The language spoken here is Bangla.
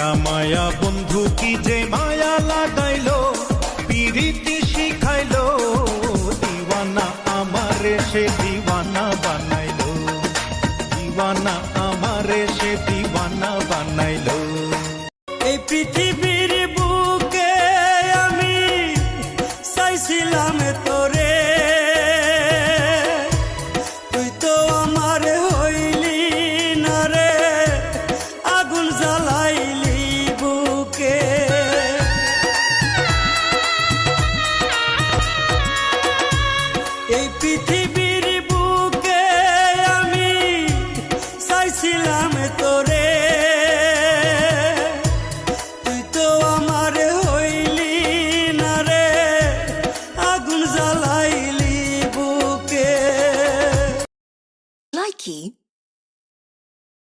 মায়া মায়া বন্ধু কি যে মায়া লাগাইলো, পিরিতি শিখাইলো, দিওয়ানা আমারে সে দিওয়ানা বানাইলো, দিওয়ানা আমারে সে দিওয়ানা বানাইলো। এই পৃথিবীর বুকে আমি চাইছিলাম তোরে, তুই তো আমার হইলি না রে, আগুন জ্বালাইলি বুকে। এই পৃথিবীর বুকে আমি চাইছিলাম তোরে, তুই তো আমার হইলি না রে, আগুন জ্বালাইলি বুকে। Likey